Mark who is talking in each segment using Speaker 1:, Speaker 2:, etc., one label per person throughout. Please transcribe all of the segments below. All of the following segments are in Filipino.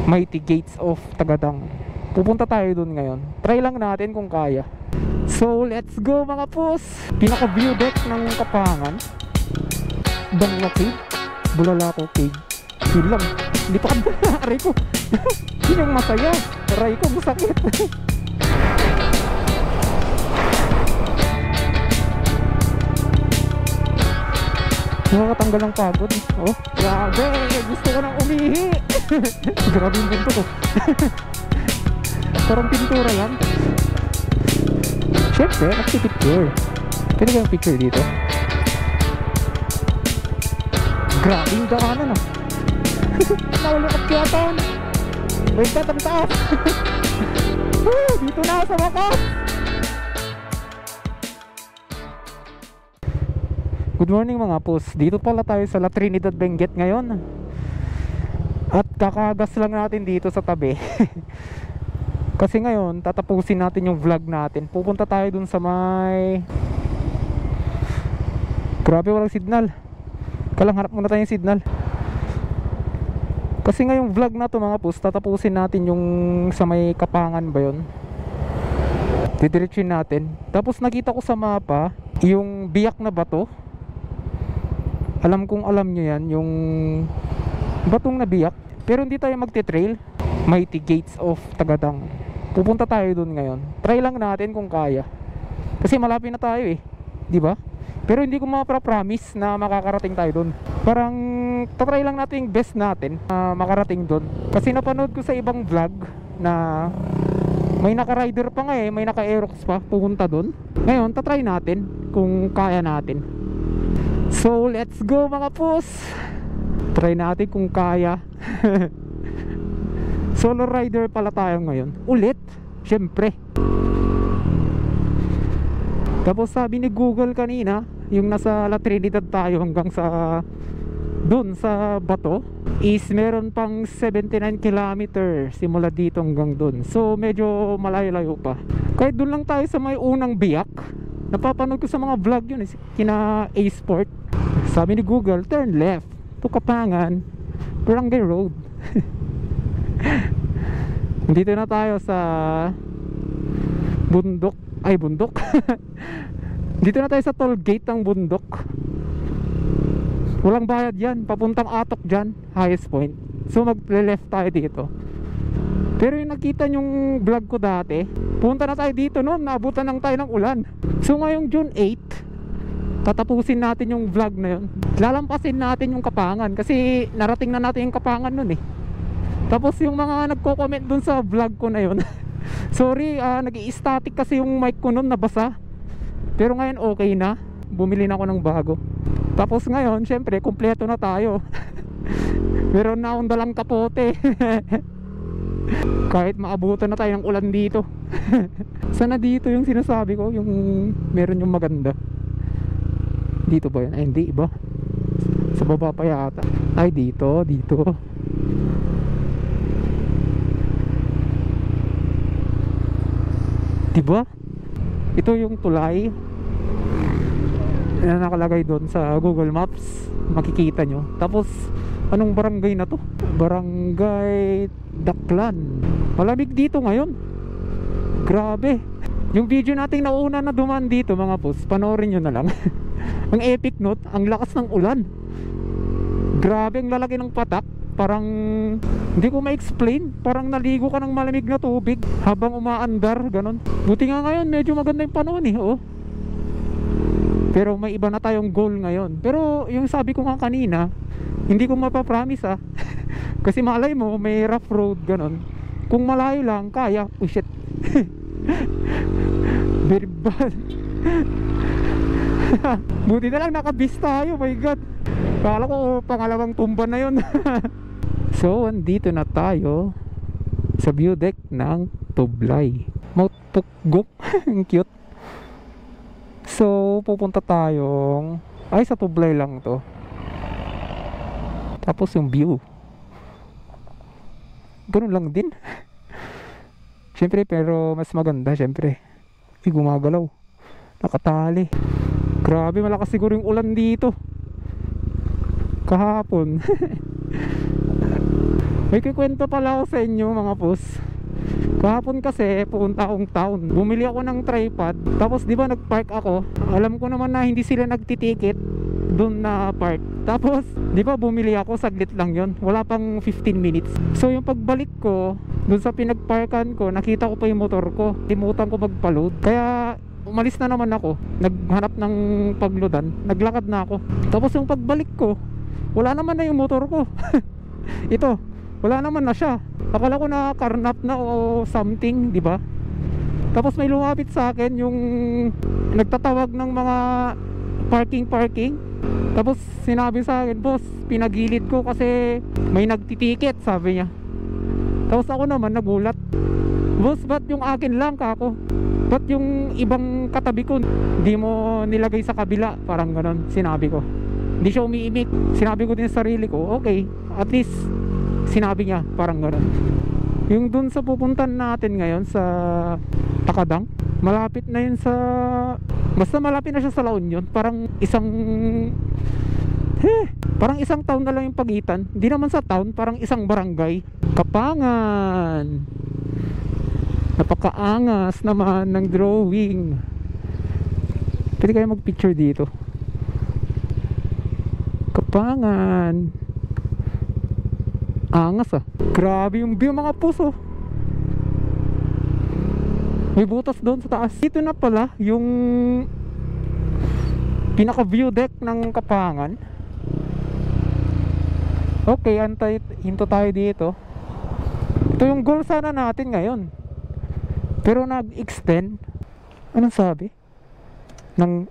Speaker 1: Mighty Gates of Tagadang. Pupunta tayo dun ngayon. Try lang natin kung kaya. So let's go mga pus. Pinaka view deck ng Kapangan, Bangla Cave, Bulalakaw Cave. Yun lang. Hindi pa aray ko. Yun yung masaya. Aray ko masakit. Nakakatanggal ng pagod. Oh, grabe. Gusto ko nang umihi. Grabe yung ganito ko. Parang pintura yan. Siyempre, nagpipicture. Pwede ba yung picture dito? Grabe yung daanan ah. Naulukot yata. Wait ka, taas. Dito na sa wakas. Good morning mga pus. Dito pala tayo sa La Trinidad Benguet ngayon. At kakagas lang natin dito sa tabi. Kasi ngayon tatapusin natin yung vlog natin. Pupunta tayo dun sa may... Grabe walang signal. Kalang harap muna tayo yung signal. Kasi ngayong vlog na to mga pus, tatapusin natin yung sa may Kapangan ba yun. Didiretsin natin. Tapos nakita ko sa mapa yung biyak na bato. Alam kong alam nyo yan, yung batong nabiyak. Pero hindi tayo magte-trail. Mighty Gates of Tagadang. Pupunta tayo dun ngayon. Try lang natin kung kaya. Kasi malapit na tayo eh, di ba? Pero hindi ko mapapromise na makakarating tayo dun. Parang tatry lang natin yung best natin makarating dun. Kasi napanood ko sa ibang vlog na may naka-rider pa nga eh, may naka-aerox pa pupunta dun. Ngayon, tatry natin kung kaya natin. So let's go mga pus. Try natin kung kaya. Solo rider pala tayo ngayon. Ulit, syempre. Tapos sabi ni Google kanina, yung nasa La Trinidad tayo hanggang sa dun sa bato is meron pang 79 kilometers simula dito hanggang dun. So medyo malayo-layo pa. Kahit dun lang tayo sa may unang biyak. Napapanood ko sa mga vlog yun eh, kina A-Sport. Sabi ni Google, turn left to Kapangan Barangay Road. Dito na tayo sa bundok. Ay bundok. Dito na tayo sa toll gate ng bundok. Walang bayad yan, papuntang Atok dyan, highest point. So mag-left tayo dito. Pero yung nakita yung vlog ko dati, punta na tayo dito noon, naabutan lang tayo ng ulan. So ngayong June 8, tatapusin natin yung vlog na yun. Lalampasin natin yung Kapangan kasi narating na natin yung Kapangan nun eh. Tapos yung mga nagko-comment dun sa vlog ko na yun, sorry, nag-i-static kasi yung mic ko nun, nabasa. Pero ngayon okay na, bumili na ako ng bago. Tapos ngayon, syempre, kumpleto na tayo. Meron na akong dalang kapote. Kahit maabutan na tayo ng ulan dito. Sana dito yung sinasabi ko, yung meron yung maganda. Dito ba yan? Ay hindi ba? Sa baba pa yata. Ay dito, dito. Diba? Ito yung tulay na nakalagay doon sa Google Maps. Makikita nyo. Tapos anong barangay na to? Barangay Daklan. Malamig dito ngayon. Grabe. Yung video nating nauna na dumaan dito mga boss, panoorin nyo na lang. Ang epic note, ang lakas ng ulan. Grabe ang lalaki ng patak. Parang hindi ko ma-explain. Parang naligo ka ng malamig na tubig habang umaandar, ganon. Buti nga ngayon medyo maganda yung panahon eh, oh. Pero may iba na tayong goal ngayon. Pero yung sabi ko nga kanina, hindi ko mapapromise ah. Kasi malay mo may rough road ganon. Kung malayo lang kaya. Oh shit. Very bad. Buti na lang nakabis tayo. My god. Kala ko pangalawang tumba na yun. So andito na tayo sa view deck ng Tublay, Mount Pukgok. Ang cute. So pupunta tayong ay sa Tublay lang to. Tapos yung view ganun lang din. Siyempre pero mas maganda siyempre. Ay gumagalaw, nakatali. Grabe malakas siguro yung ulan dito kahapon. May kikwento pala ako sa inyo mga boss. Kahapon kasi pupunta akong town. Bumili ako ng tripod. Tapos di ba nagpark ako. Alam ko naman na hindi sila nagtitikit doon na park. Tapos di ba bumili ako, saglit lang yon, wala pang 15 minutes. So yung pagbalik ko doon sa pinagparkan ko, nakita ko pa yung motor ko. Limutan ko magpa-load. Kaya umalis na naman ako. Naghanap ng pagloadan. Naglakad na ako. Tapos yung pagbalik ko, wala naman na yung motor ko. Ito, wala naman na siya. Akala ko na karnap na o something, di ba? Tapos may lumapit sa akin yung nagtatawag ng mga parking. Tapos sinabi sa akin, boss, pinagilid ko kasi may nagtitiket, sabi niya. Tapos ako naman nagulat, boss, ba't yung akin lang kako? Ba't yung ibang katabi ko di mo nilagay sa kabila? Parang ganon, sinabi ko. Hindi siya umiimik. Sinabi ko din sa sarili ko, okay, at least sinabi niya, parang gano'n. Yung dun sa pupuntan natin ngayon sa Takadang, malapit na yun sa, basta malapit na siya sa La Union. Parang parang isang town na lang yung pagitan. Hindi naman sa town, parang isang barangay. Kapangan. Napakaangas naman ng drawing. Pwede kayo mag picture dito. Kapangan. Angas ah. Grabe yung view mga puso. May butas doon sa taas. Dito na pala yung pinaka view deck ng Kapangan. Okay, hinto tayo dito. Ito yung goal sana natin ngayon. Pero nag-extend. Anong sabi? Ng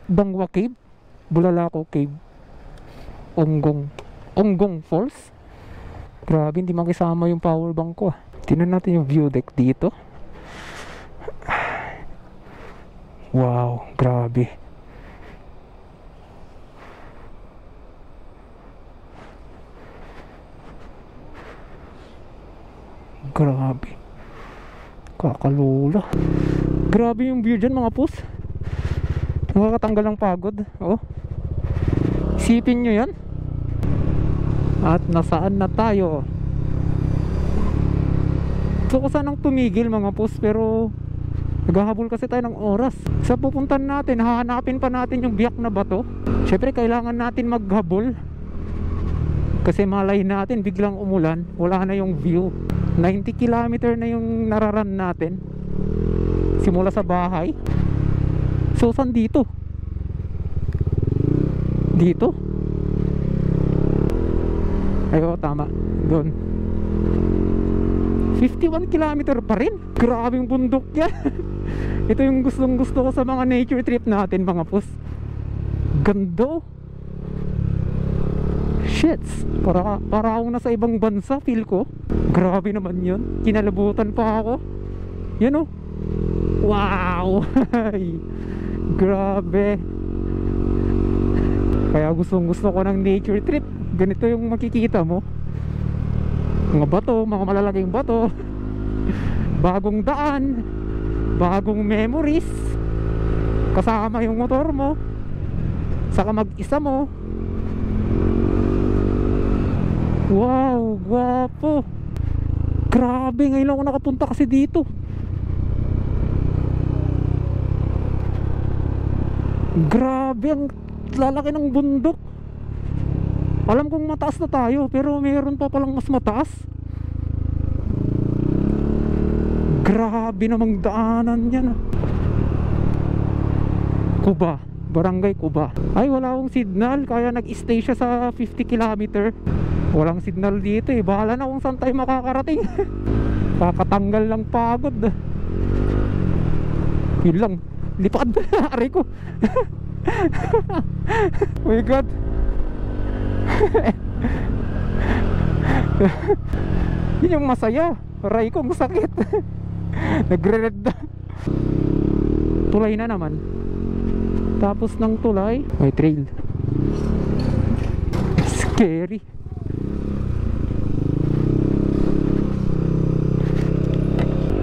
Speaker 1: Dangwa Cave, Bulalakaw Cave, Onggong Falls. Grabe, hindi makisama yung power bank ko ah. Tingnan natin yung view deck dito. Wow, grabe. Grabe. Kakalula. Grabe yung view dyan mga pus. Nakakatanggal ng pagod. Oh. Isipin nyo yan. At nasaan na tayo? Gusto ko sanang tumigil mga pus, pero naghahabol kasi tayo ng oras. Sa pupuntan natin, hahanapin pa natin yung biyak na bato. Syempre kailangan natin maghabol. Kasi malay natin biglang umulan, wala na yung view. 90 kilometer na yung nararan natin simula sa bahay. So saan dito? Dito? Ayo, tama. Doon. 51 kilometer pa rin. Grabing bundok yan. Ito yung gustong gusto ko sa mga nature trip natin mga pus. Ganda. Shits. Para ako nasa ibang bansa, feel ko. Grabe naman yun. Kinalabutan pa ako. Yan oh. Wow. Grabe. Kaya gustong gusto ko ng nature trip. Ganito yung makikita mo. Mga bato, mga malalaking bato. Bagong daan, bagong memories. Kasama yung motor mo, saka mag-isa mo. Wow, gwapo. Grabe, ngayon ako nakapunta kasi dito. Grabe, ang lalaki ng bundok. Alam kong mataas na tayo, pero mayroon pa palang mas mataas. Grabe namang daanan yan. Kuba, Barangay Kuba. Ay, wala akong signal, kaya nag-stay siya sa 50 kilometer. Walang signal dito eh. Bahala na kung saan tayo makakarating. Kakatanggal lang pagod. Yun lang. Lipad na aray ko. Oh my god. Yun yung masaya. Aray kong sakit. Nagre-red na. Tulay na naman. Tapos ng tulay may trail. Scary.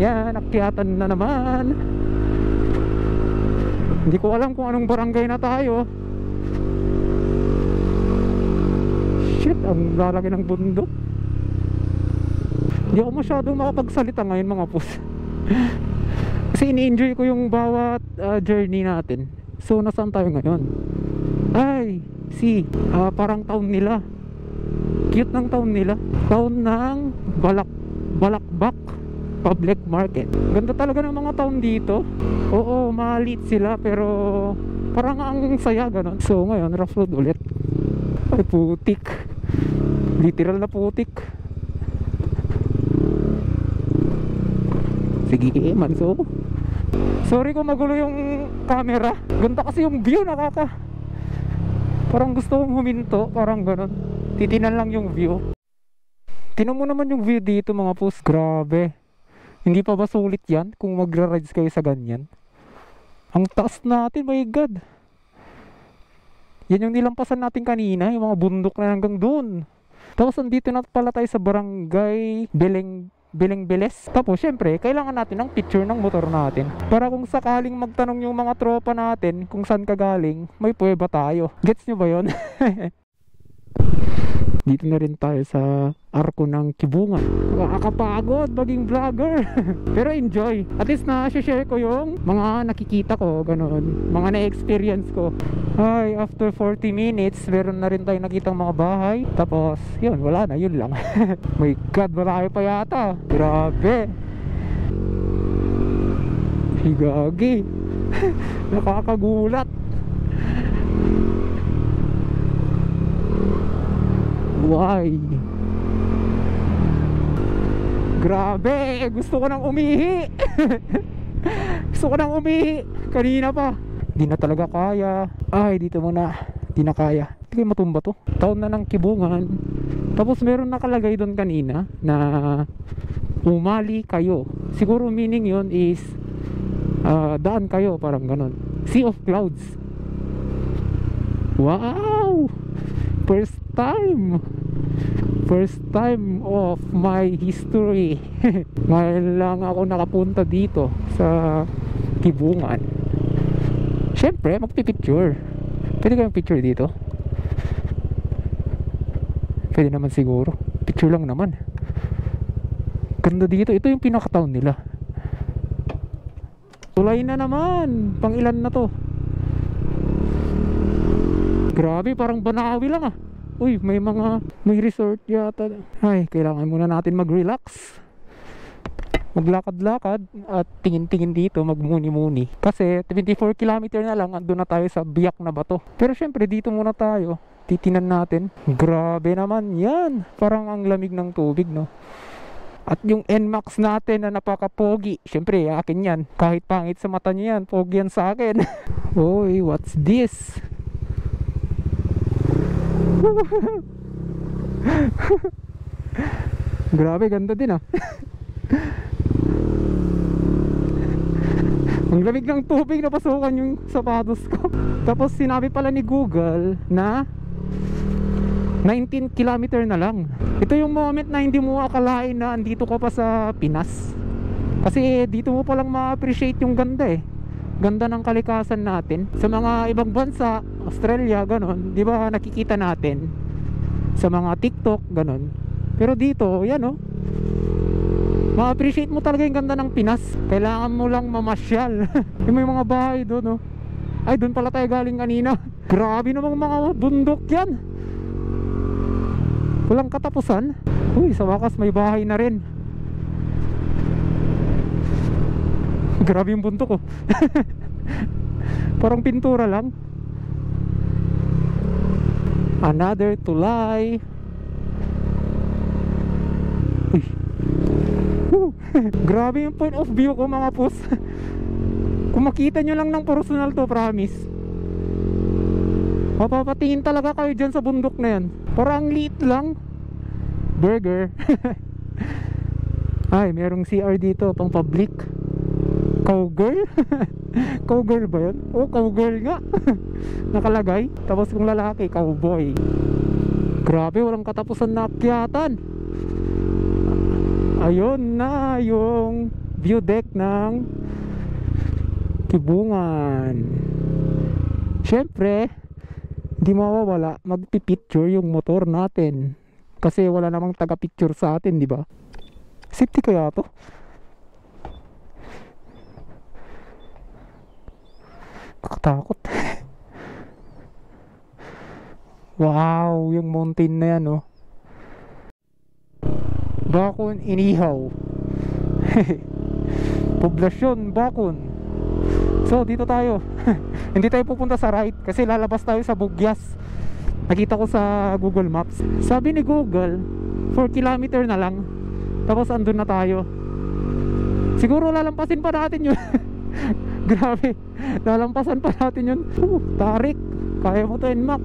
Speaker 1: Yan, akyatan na naman. Hindi ko alam kung anong barangay na tayo. Shit, ang lalaki ng bundok. Hindi ako masyadong makapagsalita ngayon mga pus. Kasi ini-enjoy ko yung bawat journey natin. So nasaan tayo ngayon? Ay, parang town nila. Cute ng town nila. Town ng Balakbak Public Market. Ganda talaga ng mga town dito. Oo, maliit sila pero parang ang saya ganon. So ngayon, rough road ulit. Ay, putik. Literal na putik. Sige, manso. Sorry kung magulo yung camera. Ganda kasi yung view, parang gusto kong huminto, parang ganon. Titinan lang yung view. Tinan mo naman yung view dito mga pus. Grabe. Hindi pa ba sulit yan kung magra-rides kayo sa ganyan? Ang taas natin, my god. Yan yung nilampasan natin kanina, yung mga bundok na hanggang dun. Tapos andito na pala tayo sa barangay Beleng-Beles. Tapos syempre, kailangan natin ng picture ng motor natin. Para kung sakaling magtanong yung mga tropa natin kung saan ka galing, may puweba tayo. Gets nyo ba yun? Dito na rin tayo sa arko ng Kibungan. Nakakapagod maging vlogger. Pero enjoy. At least na-share ko yung mga nakikita ko, ganun, mga na-experience ko. Ay, after 40 minutes meron na rin tayo nakitang mga bahay. Tapos yun, wala na, yun lang. My god, marami pa yata. Grabe. Higagi. Nakakagulat. Why? Grabe, gusto ko nang umihi. Gusto ko nang umihi kanina pa. Di na talaga kaya. Ay, dito muna. Di na kaya. Hindi kayo matumba to. Taon na ng Kibungan. Tapos meron nakalagay doon kanina na umali kayo. Siguro meaning yun is daan kayo, parang ganon. Sea of Clouds. Wow! First time of my history. Ngayon lang ako nakapunta dito sa Kibungan. Syempre magpipicture. Pwede kayong picture dito? Pwede naman siguro. Picture lang naman. Ganda dito. Ito yung pinaka-town nila. Tulay na naman. Pang ilan na to? Grabe, parang Banahaw lang ah. Uy, may resort yata. Ay, kailangan muna natin mag-relax. Maglakad-lakad at tingin-tingin dito, magmuni-muni. Kasi 24 km na lang, andun na tayo sa biyak na bato. Pero syempre, dito muna tayo. Titinan natin. Grabe naman yan. Parang ang lamig ng tubig, no? At yung NMAX natin na napaka-pogi. Syempre, akin yan. Kahit pangit sa mata niya yan, pogi yan sa akin. Uy, what's this? Grabe, ganda din ah. Ang lamig ng tubig, napasukan yung sapatos ko. Tapos sinabi pala ni Google na 19 km na lang. Ito yung moment na hindi mo akalain na andito ka pa sa Pinas. Kasi dito mo palang ma-appreciate yung ganda eh. Ganda ng kalikasan natin. Sa mga ibang bansa, Australia, ganon, di ba nakikita natin sa mga TikTok, ganon. Pero dito, yan oh, ma-appreciate mo talaga yung ganda ng Pinas. Kailangan mo lang mamasyal. Yung may mga bahay doon oh. Ay, doon pala tayo galing kanina. Grabe namang mga bundok yan. Walang katapusan. Uy, sa wakas may bahay na rin. Grabe yung bundok oh. Parang pintura lang. Another tulay. Uy. Grabe yung point of view ko mga pus. Kung makita nyo lang ng personal to, promise, mapapatingin talaga kayo dyan sa bundok na yan. Parang liit lang. Burger. Ay, merong CR dito pang public. Cowgirl? Cowgirl ba yun? Oh, cowgirl nga. Nakalagay. Tapos kung lalaki, cowboy. Grabe, walang katapusan na akyatan. Ayun na yung view deck ng Kibungan. Syempre, di mawawala, magpipicture yung motor natin. Kasi wala namang taga-picture sa atin, di ba? Safety kaya to? Nakatakot. Wow, yung mountain na yan, oh. Bakon, inihaw. Poblasyon, Bakon. So, dito tayo. Hindi tayo pupunta sa right kasi lalabas tayo sa Bugyas. Nakita ko sa Google Maps. Sabi ni Google, 4 kilometer na lang. Tapos andun na tayo. Siguro lalampasin pa natin yun. Grabe, lalampasan pa natin yun. Tarik, kaya mo to, Max.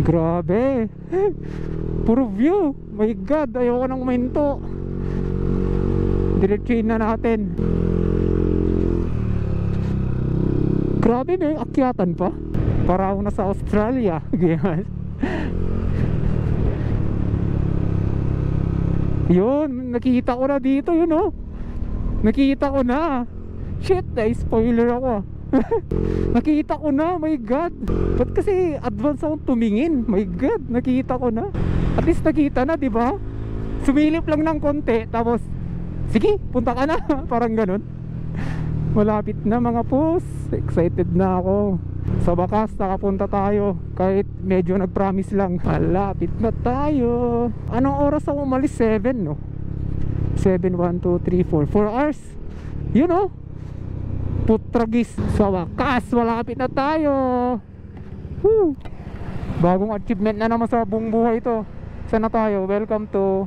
Speaker 1: Grabe. Puro view. My God, ayoko nang uminto. Diretsuhin na natin. Grabe, may akyatan pa. Para ako na sa Australia. Yun, nakita ko na dito, yun, oh. Nakita ko na. Shit, na-spoiler ako. Nakita ko na, my God. Ba't kasi advance akong tumingin? My God, nakita ko na. At least nakita na, diba? Sumilip lang ng konti. Tapos, sige, punta ka na. Parang ganun. Malapit na, mga pus. Excited na ako. Sa wakas, nakapunta tayo. Kahit medyo nag-promise lang. Malapit na tayo. Anong oras ako umalis? 7, no? 7, 1, 2, 3, 4 hours. You know? Putragis. Sa wakas, malapit na tayo. Woo! Bagong achievement na naman sa buong buhay ito. Sana tayo? Welcome to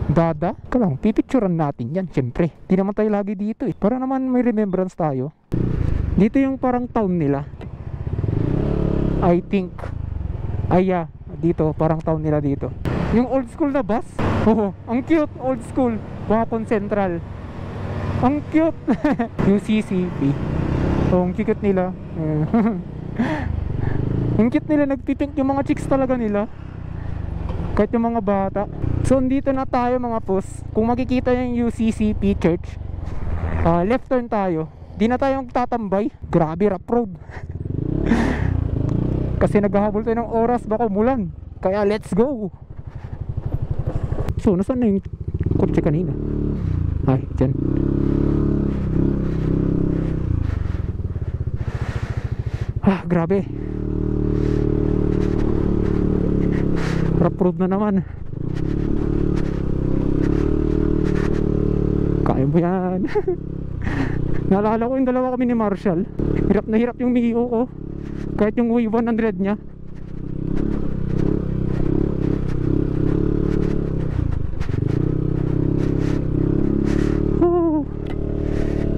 Speaker 1: Dada. Kalang, pipicturean natin yan, syempre. Di naman tayo lagi dito, eh. Para naman may remembrance tayo. Dito yung parang town nila, I think. Ay, yeah, dito, parang town nila dito. Yung old school na bus. Oh, ang cute, old school. Bakon Central. Ang cute. UCCP. Oh, ang cute nila. Ang cute nila, nagpipink yung mga chicks talaga nila. Kahit yung mga bata. So, dito na tayo, mga pus. Kung makikita yung UCCP church, left turn tayo. Di na tayong tatambay. Grabe, rough road. Kasi naghahabol tayo ng oras, baka umulan. Kaya let's go. So, nasaan na yung kotse kanina? Ay, dyan. Grabe. Rough road na naman. Kaya mo yan. Naalala ko yung dalawa kami ni Marshall. Hirap na hirap yung Mio ko. Kahit yung Wave 100 niya.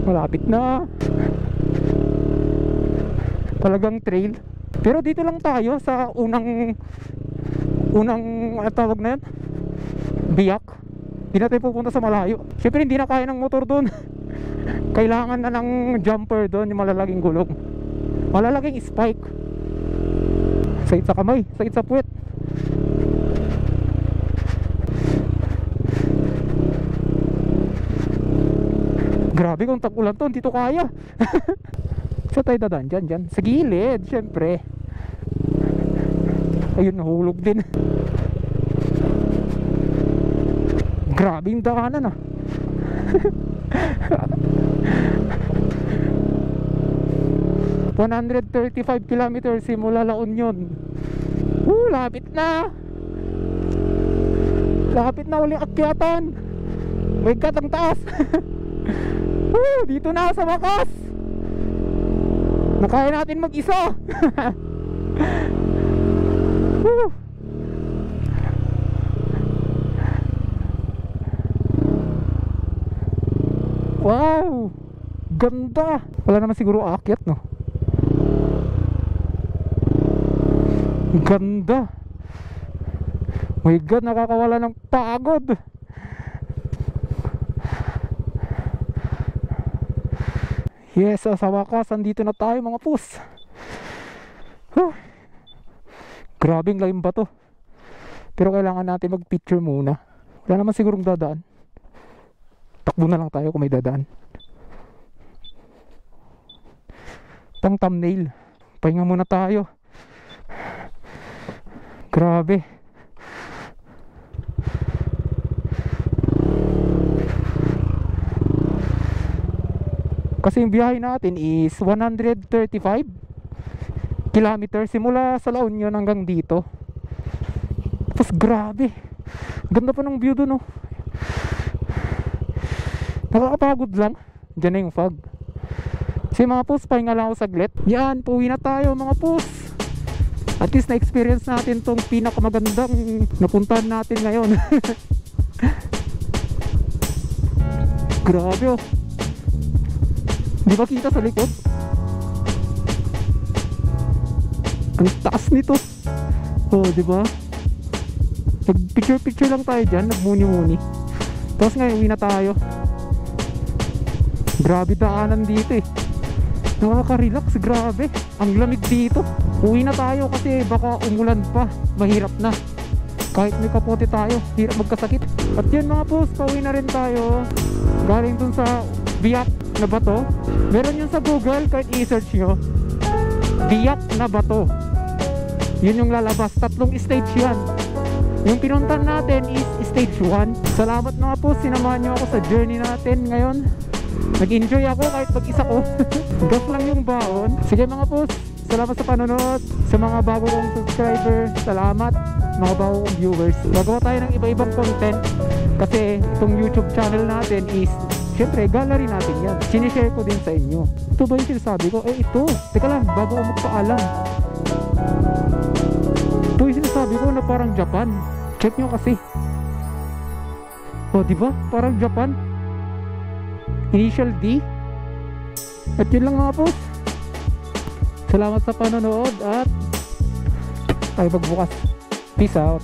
Speaker 1: Malapit na. Talagang trail. Pero dito lang tayo sa unang tawag na yan, biyak. Hindi na tayo pupunta sa malayo. Siyempre hindi na kaya ng motor doon. Kailangan na ng jumper doon, yung malalaking gulong, malalaking spike. Sakit sa kamay, sakit sa puwet. Grabe, kung tag-ulan to, dito kaya. Saan tayo dadaan? Dyan. Sa gilid, syempre. Ayun, nahulog din. Grabe yung daanan, ah. 135 kilometers simula La Union. Lapit na. Lapit na, uling akyatan. My God, ang taas. Dito na sa wakas. Nakaya natin mag-isa. Wow, ganda. Wala naman siguro aakyat, no? Ganda. My God, nakakawala ng pagod. Yes, sa wakas, andito na tayo, mga pus. Grabing lalim ba to? Pero kailangan natin mag-picture muna. Wala naman sigurong dadaan. Takbo na lang tayo kung may dadaan. Pang thumbnail. Pahinga muna tayo. Grabe. Kasi yung biyahe natin is 135 kilometers simula sa La Union hanggang dito. Tapos grabe, ganda pa ng view dun, oh. Nakakapagod lang. Diyan na yung fog. Kasi mga pus, pahinga lang ako saglit. Yan, pauwi na tayo mga pus. At least na-experience natin tong pinakamagandang napuntahan natin ngayon. Grabe, oh. Di ba kita sa likod? Ang taas nito. Oh, di ba? Nag-picture lang tayo dyan, nagmuni-muni. Tapos ngayon, uwi na tayo. Grabe daanan dito eh. Nakaka-relax, grabe. Ang lamig dito. Uwi na tayo kasi baka umulan pa. Mahirap na. Kahit may kapote tayo, hirap magkasakit. At yun mga boss, pauwi na rin tayo. Galing dun sa biyak na bato. Meron yun sa Google, kahit i-search nyo. Biyak na bato. Yun yung lalabas. 3 stage yan. Yung pinuntan natin is stage 1. Salamat mga boss, sinamahan nyo ako sa journey natin ngayon. Nag-enjoy ako kahit mag-isa ko. Gas lang yung baon. Sige mga boss, salamat sa panonood. Sa mga bago kong subscriber, salamat. Mga bago kong viewers. Gagawa tayo ng iba-ibang content. Kasi itong YouTube channel natin is, syempre, gallery natin yan. Sinishare ko din sa inyo. Ito ba yung sinasabi ko? Eh ito. Teka lang, bago ko magpaalam. Ito yung sinasabi ko na parang Japan. Check nyo kasi. O, diba? Parang Japan. Initial D. At yun lang mga boss. Salamat sa panonood at tayo magbukas. Peace out.